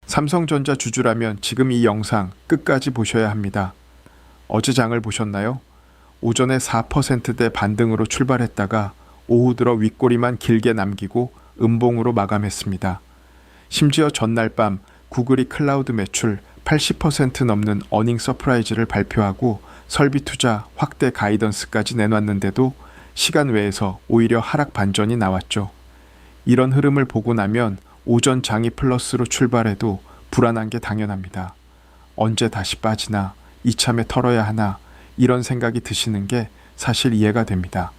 삼성전자 주주라면 지금 이 영상 끝까지 보셔야 합니다. 어제 장을 보셨나요? 오전에 4%대 반등으로 출발했다가 오후 들어 윗꼬리만 길게 남기고 음봉으로 마감했습니다. 심지어 전날 밤 구글이 클라우드 매출 80% 넘는 어닝 서프라이즈를 발표하고 설비 투자 확대 가이던스까지 내놨는데도 시간 외에서 오히려 하락 반전이 나왔죠. 이런 흐름을 보고 나면 오전 장이 플러스로 출발해도 불안한 게 당연합니다. 언제 다시 빠지나, 이참에 털어야 하나, 이런 생각이 드시는 게 사실 이해가 됩니다.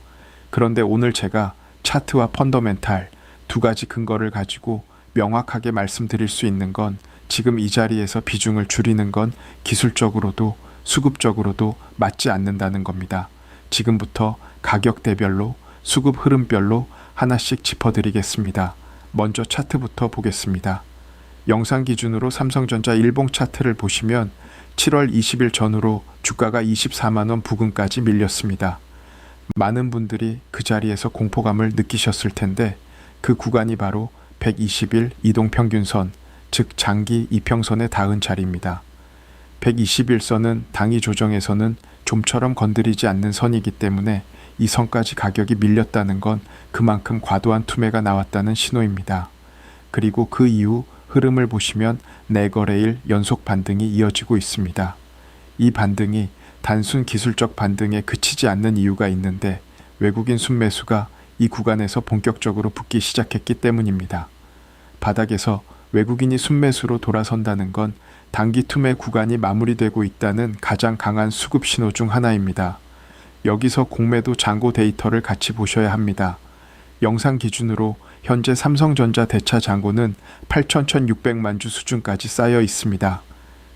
그런데 오늘 제가 차트와 펀더멘탈 두 가지 근거를 가지고 명확하게 말씀드릴 수 있는 건 지금 이 자리에서 비중을 줄이는 건 기술적으로도 수급적으로도 맞지 않는다는 겁니다. 지금부터 가격대별로 수급 흐름별로 하나씩 짚어드리겠습니다. 먼저 차트부터 보겠습니다. 영상 기준으로 삼성전자 일봉 차트를 보시면 7월 20일 전후로 주가가 24만원 부근까지 밀렸습니다. 많은 분들이 그 자리에서 공포감을 느끼셨을 텐데 그 구간이 바로 120일 이동평균선, 즉 장기 이평선에 닿은 자리입니다. 121선은 당이 조정에서는 좀처럼 건드리지 않는 선이기 때문에 이 선까지 가격이 밀렸다는 건 그만큼 과도한 투매가 나왔다는 신호입니다. 그리고 그 이후 흐름을 보시면 4거래일 연속 반등이 이어지고 있습니다. 이 반등이 단순 기술적 반등에 그치지 않는 이유가 있는데 외국인 순매수가 이 구간에서 본격적으로 붙기 시작했기 때문입니다. 바닥에서 외국인이 순매수로 돌아선다는 건 단기 투매 구간이 마무리되고 있다는 가장 강한 수급 신호 중 하나입니다. 여기서 공매도 잔고 데이터를 같이 보셔야 합니다. 영상 기준으로 현재 삼성전자 대차 잔고는 8,600만 주 수준까지 쌓여 있습니다.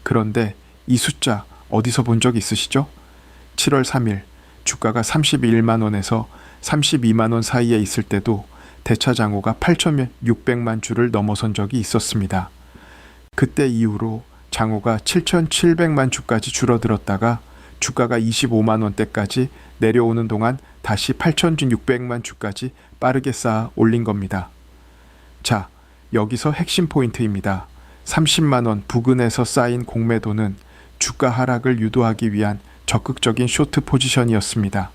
그런데 이 숫자 어디서 본 적 있으시죠? 7월 3일 주가가 31만 원에서 32만 원 사이에 있을 때도 대차 잔고가 8,600만 주를 넘어선 적이 있었습니다. 그때 이후로 잔고가 7,700만 주까지 줄어들었다가 주가가 25만 원대까지 내려오는 동안 다시 8,600만 주까지 빠르게 쌓아 올린 겁니다. 자, 여기서 핵심 포인트입니다. 30만 원 부근에서 쌓인 공매도는 주가 하락을 유도하기 위한 적극적인 쇼트 포지션이었습니다.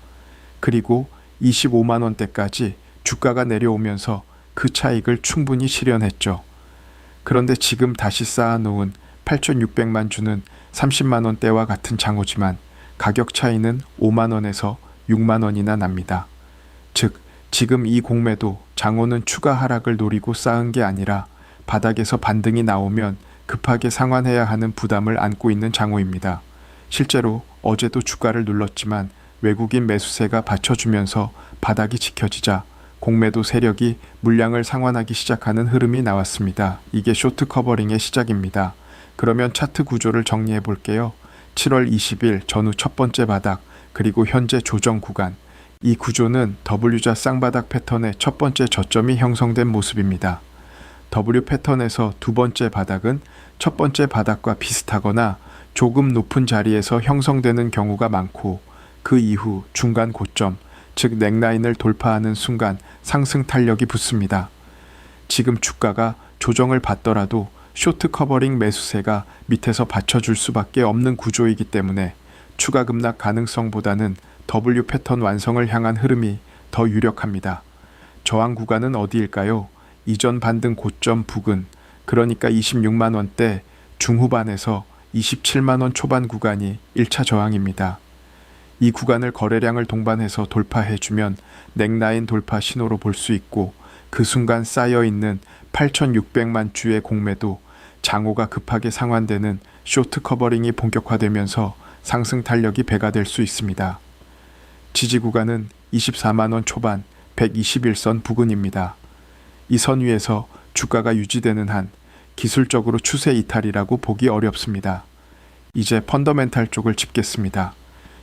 그리고 25만 원대까지 주가가 내려오면서 그 차익을 충분히 실현했죠. 그런데 지금 다시 쌓아놓은 8,600만 주는 30만 원대와 같은 장호지만 가격 차이는 5만 원에서 6만 원이나 납니다. 즉, 지금 이 공매도 장호는 추가 하락을 노리고 쌓은 게 아니라 바닥에서 반등이 나오면 급하게 상환해야 하는 부담을 안고 있는 장호입니다. 실제로 어제도 주가를 눌렀지만 외국인 매수세가 받쳐주면서 바닥이 지켜지자 공매도 세력이 물량을 상환하기 시작하는 흐름이 나왔습니다. 이게 쇼트 커버링의 시작입니다. 그러면 차트 구조를 정리해 볼게요. 7월 20일 전후 첫 번째 바닥, 그리고 현재 조정 구간. 이 구조는 W자 쌍바닥 패턴의 첫 번째 저점이 형성된 모습입니다. W 패턴에서 두 번째 바닥은 첫 번째 바닥과 비슷하거나 조금 높은 자리에서 형성되는 경우가 많고 그 이후 중간 고점, 즉 넥라인을 돌파하는 순간 상승 탄력이 붙습니다. 지금 주가가 조정을 받더라도 쇼트 커버링 매수세가 밑에서 받쳐줄 수밖에 없는 구조이기 때문에 추가 급락 가능성보다는 W 패턴 완성을 향한 흐름이 더 유력합니다. 저항 구간은 어디일까요? 이전 반등 고점 부근, 그러니까 26만 원대 중후반에서 27만 원 초반 구간이 1차 저항입니다. 이 구간을 거래량을 동반해서 돌파해주면 넥라인 돌파 신호로 볼 수 있고 그 순간 쌓여있는 8,600만 주의 공매도 장호가 급하게 상환되는 쇼트 커버링이 본격화되면서 상승 탄력이 배가 될 수 있습니다. 지지 구간은 24만 원 초반 121선 부근입니다. 이 선 위에서 주가가 유지되는 한 기술적으로 추세 이탈이라고 보기 어렵습니다. 이제 펀더멘탈 쪽을 짚겠습니다.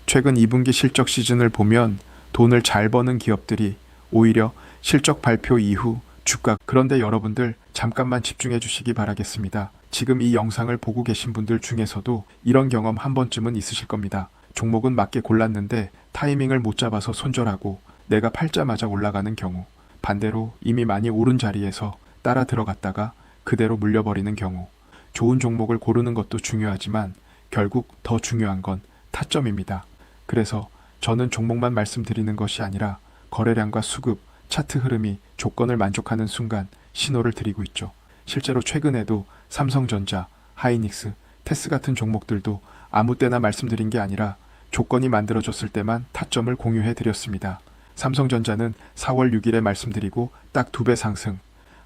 최근 2분기 실적 시즌을 보면 돈을 잘 버는 기업들이 오히려 실적 발표 이후 주가, 그런데 여러분들 잠깐만 집중해 주시기 바라겠습니다. 지금 이 영상을 보고 계신 분들 중에서도 이런 경험 한 번쯤은 있으실 겁니다. 종목은 맞게 골랐는데 타이밍을 못 잡아서 손절하고 내가 팔자마자 올라가는 경우, 반대로 이미 많이 오른 자리에서 따라 들어갔다가 그대로 물려버리는 경우, 좋은 종목을 고르는 것도 중요하지만 결국 더 중요한 건 타점입니다. 그래서 저는 종목만 말씀드리는 것이 아니라 거래량과 수급, 차트 흐름이 조건을 만족하는 순간 신호를 드리고 있죠. 실제로 최근에도 삼성전자, 하이닉스, 테스 같은 종목들도 아무 때나 말씀드린 게 아니라 조건이 만들어졌을 때만 타점을 공유해 드렸습니다. 삼성전자는 4월 6일에 말씀드리고 딱 2배 상승,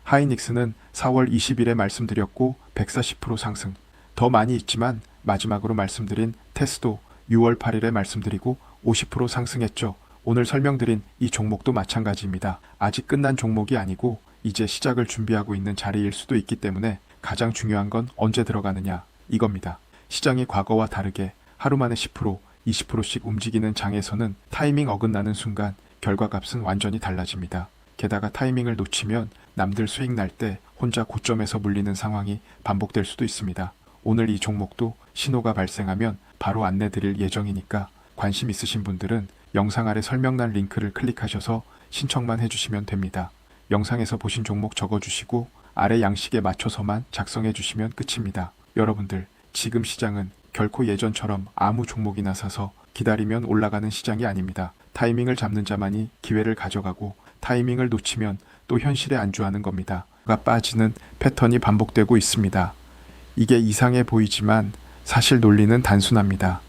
하이닉스는 4월 20일에 말씀드렸고 140% 상승, 더 많이 있지만 마지막으로 말씀드린 테스도 6월 8일에 말씀드리고 50% 상승했죠. 오늘 설명드린 이 종목도 마찬가지입니다. 아직 끝난 종목이 아니고 이제 시작을 준비하고 있는 자리일 수도 있기 때문에 가장 중요한 건 언제 들어가느냐 이겁니다. 시장이 과거와 다르게 하루 만에 10%, 20%씩 움직이는 장에서는 타이밍 어긋나는 순간 결과값은 완전히 달라집니다. 게다가 타이밍을 놓치면 남들 수익 날 때 혼자 고점에서 물리는 상황이 반복될 수도 있습니다. 오늘 이 종목도 신호가 발생하면 바로 안내 드릴 예정이니까 관심 있으신 분들은 영상 아래 설명란 링크를 클릭하셔서 신청만 해주시면 됩니다. 영상에서 보신 종목 적어주시고 아래 양식에 맞춰서만 작성해 주시면 끝입니다. 여러분들, 지금 시장은 결코 예전처럼 아무 종목이나 사서 기다리면 올라가는 시장이 아닙니다. 타이밍을 잡는 자만이 기회를 가져가고 타이밍을 놓치면 또 현실에 안주하는 겁니다. 빠지는 패턴이 반복되고 있습니다. 이게 이상해 보이지만 사실 논리는 단순합니다.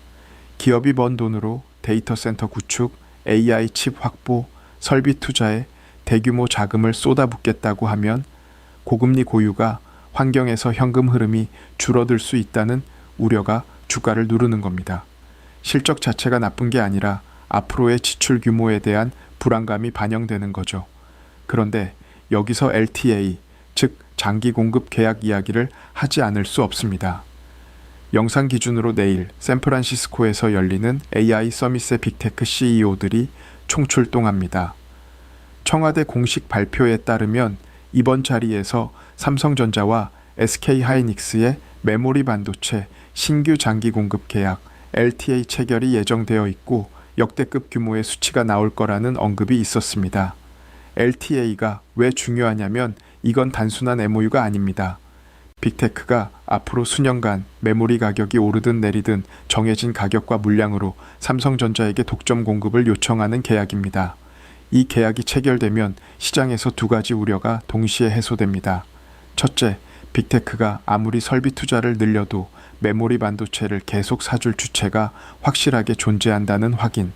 기업이 번 돈으로 데이터 센터 구축, AI 칩 확보, 설비 투자에 대규모 자금을 쏟아붓겠다고 하면 고금리 고유가 환경에서 현금 흐름이 줄어들 수 있다는 우려가 주가를 누르는 겁니다. 실적 자체가 나쁜 게 아니라 앞으로의 지출 규모에 대한 불안감이 반영되는 거죠. 그런데 여기서 LTA, 즉 장기 공급 계약 이야기를 하지 않을 수 없습니다. 영상 기준으로 내일 샌프란시스코에서 열리는 AI 서밋의 빅테크 CEO들이 총출동합니다. 청와대 공식 발표에 따르면 이번 자리에서 삼성전자와 SK하이닉스의 메모리 반도체 신규 장기 공급 계약 LTA 체결이 예정되어 있고 역대급 규모의 수치가 나올 거라는 언급이 있었습니다. LTA가 왜 중요하냐면 이건 단순한 MOU가 아닙니다. 빅테크가 앞으로 수년간 메모리 가격이 오르든 내리든 정해진 가격과 물량으로 삼성전자에게 독점 공급을 요청하는 계약입니다. 이 계약이 체결되면 시장에서 두 가지 우려가 동시에 해소됩니다. 첫째, 빅테크가 아무리 설비 투자를 늘려도 메모리 반도체를 계속 사줄 주체가 확실하게 존재한다는 확인.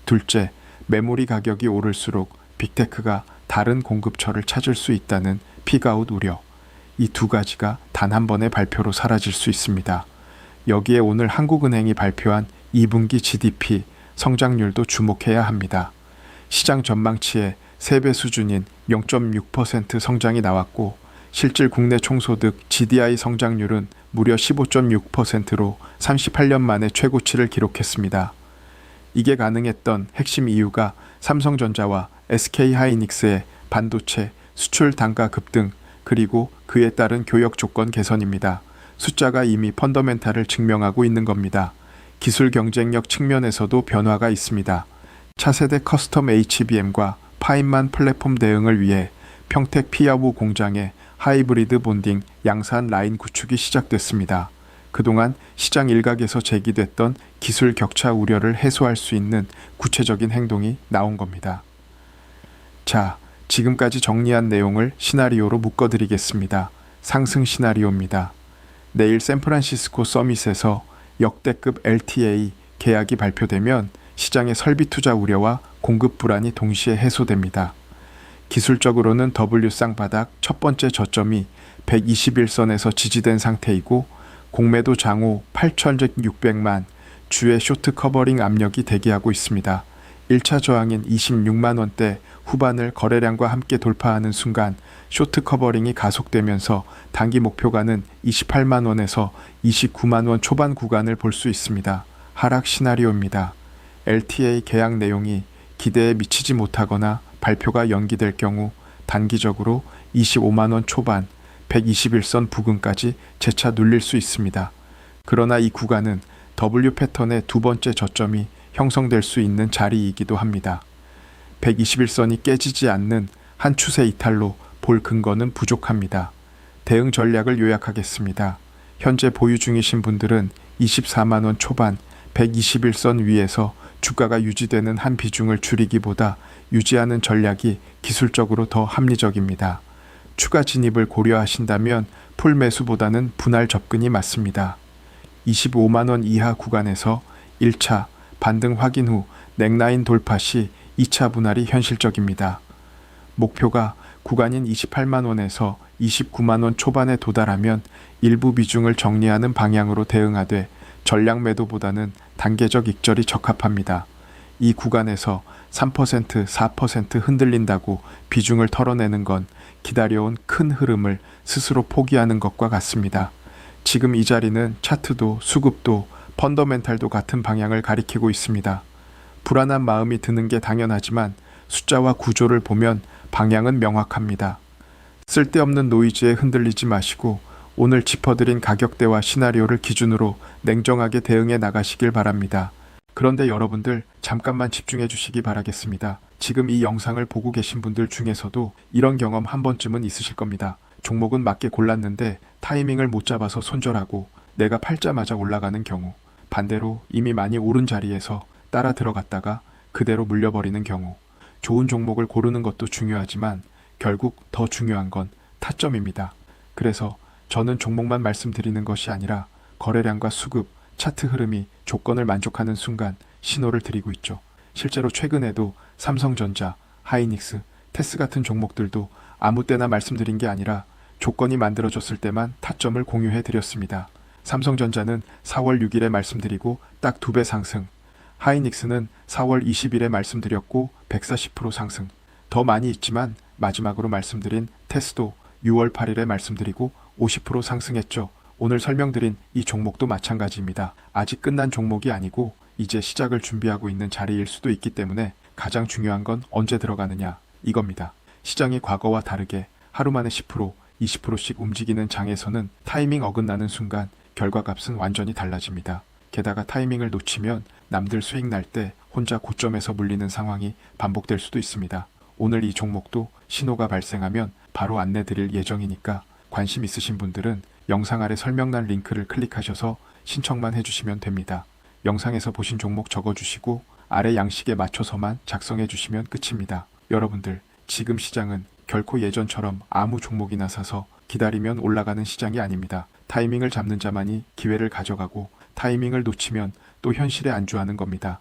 둘째, 메모리 가격이 오를수록 빅테크가 다른 공급처를 찾을 수 있다는 픽아웃 우려. 이 두 가지가 단 한 번의 발표로 사라질 수 있습니다. 여기에 오늘 한국은행이 발표한 2분기 GDP 성장률도 주목해야 합니다. 시장 전망치의 3배 수준인 0.6% 성장이 나왔고 실질 국내 총소득 GDI 성장률은 무려 15.6%로 38년 만에 최고치를 기록했습니다. 이게 가능했던 핵심 이유가 삼성전자와 SK하이닉스의 반도체 수출 단가 급등 그리고 그에 따른 교역 조건 개선입니다. 숫자가 이미 펀더멘탈을 증명하고 있는 겁니다. 기술 경쟁력 측면에서도 변화가 있습니다. 차세대 커스텀 HBM과 파인만 플랫폼 대응을 위해 평택 피아우 공장에 하이브리드 본딩 양산 라인 구축이 시작됐습니다. 그동안 시장 일각에서 제기됐던 기술 격차 우려를 해소할 수 있는 구체적인 행동이 나온 겁니다. 자, 지금까지 정리한 내용을 시나리오로 묶어드리겠습니다. 상승 시나리오입니다. 내일 샌프란시스코 서밋에서 역대급 LTA 계약이 발표되면 시장의 설비 투자 우려와 공급 불안이 동시에 해소됩니다. 기술적으로는 W쌍 바닥 첫 번째 저점이 121선에서 지지된 상태이고 공매도 장호 8,600만 주의 쇼트 커버링 압력이 대기하고 있습니다. 1차 저항인 26만원대 후반을 거래량과 함께 돌파하는 순간 쇼트 커버링이 가속되면서 단기 목표가는 28만원에서 29만원 초반 구간을 볼 수 있습니다. 하락 시나리오입니다. LTA 계약 내용이 기대에 미치지 못하거나 발표가 연기될 경우 단기적으로 25만원 초반 121선 부근까지 재차 눌릴 수 있습니다. 그러나 이 구간은 W 패턴의 두 번째 저점이 형성될 수 있는 자리이기도 합니다. 121선이 깨지지 않는 한 추세 이탈로 볼 근거는 부족합니다. 대응 전략을 요약하겠습니다. 현재 보유 중이신 분들은 24만원 초반 121선 위에서 주가가 유지되는 한 비중을 줄이기보다 유지하는 전략이 기술적으로 더 합리적입니다. 추가 진입을 고려하신다면 풀 매수보다는 분할 접근이 맞습니다. 25만원 이하 구간에서 1차 반등 확인 후 넥라인 돌파 시 2차 분할이 현실적입니다. 목표가 구간인 28만원에서 29만원 초반에 도달하면 일부 비중을 정리하는 방향으로 대응하되 전략 매도보다는 단계적 익절이 적합합니다. 이 구간에서 3%, 4% 흔들린다고 비중을 털어내는 건 기다려온 큰 흐름을 스스로 포기하는 것과 같습니다. 지금 이 자리는 차트도 수급도 펀더멘탈도 같은 방향을 가리키고 있습니다. 불안한 마음이 드는 게 당연하지만 숫자와 구조를 보면 방향은 명확합니다. 쓸데없는 노이즈에 흔들리지 마시고 오늘 짚어드린 가격대와 시나리오를 기준으로 냉정하게 대응해 나가시길 바랍니다. 그런데 여러분들 잠깐만 집중해 주시기 바라겠습니다. 지금 이 영상을 보고 계신 분들 중에서도 이런 경험 한 번쯤은 있으실 겁니다. 종목은 맞게 골랐는데 타이밍을 못 잡아서 손절하고 내가 팔자마자 올라가는 경우, 반대로 이미 많이 오른 자리에서 따라 들어갔다가 그대로 물려버리는 경우. 좋은 종목을 고르는 것도 중요하지만 결국 더 중요한 건 타점입니다. 그래서 저는 종목만 말씀드리는 것이 아니라 거래량과 수급, 차트 흐름이 조건을 만족하는 순간 신호를 드리고 있죠. 실제로 최근에도 삼성전자, 하이닉스, 테스 같은 종목들도 아무 때나 말씀드린 게 아니라 조건이 만들어졌을 때만 타점을 공유해 드렸습니다. 삼성전자는 4월 6일에 말씀드리고 딱 2배 상승, 하이닉스는 4월 20일에 말씀드렸고 140% 상승, 더 많이 있지만 마지막으로 말씀드린 테스도 6월 8일에 말씀드리고 50% 상승했죠. 오늘 설명드린 이 종목도 마찬가지입니다. 아직 끝난 종목이 아니고 이제 시작을 준비하고 있는 자리일 수도 있기 때문에 가장 중요한 건 언제 들어가느냐 이겁니다. 시장이 과거와 다르게 하루 만에 10%, 20%씩 움직이는 장에서는 타이밍 어긋나는 순간 결과값은 완전히 달라집니다. 게다가 타이밍을 놓치면 남들 수익 날 때 혼자 고점에서 물리는 상황이 반복될 수도 있습니다. 오늘 이 종목도 신호가 발생하면 바로 안내 드릴 예정이니까 관심 있으신 분들은 영상 아래 설명란 링크를 클릭하셔서 신청만 해주시면 됩니다. 영상에서 보신 종목 적어주시고 아래 양식에 맞춰서만 작성해 주시면 끝입니다. 여러분들, 지금 시장은 결코 예전처럼 아무 종목이나 사서 기다리면 올라가는 시장이 아닙니다. 타이밍을 잡는 자만이 기회를 가져가고 타이밍을 놓치면 또 현실에 안주하는 겁니다.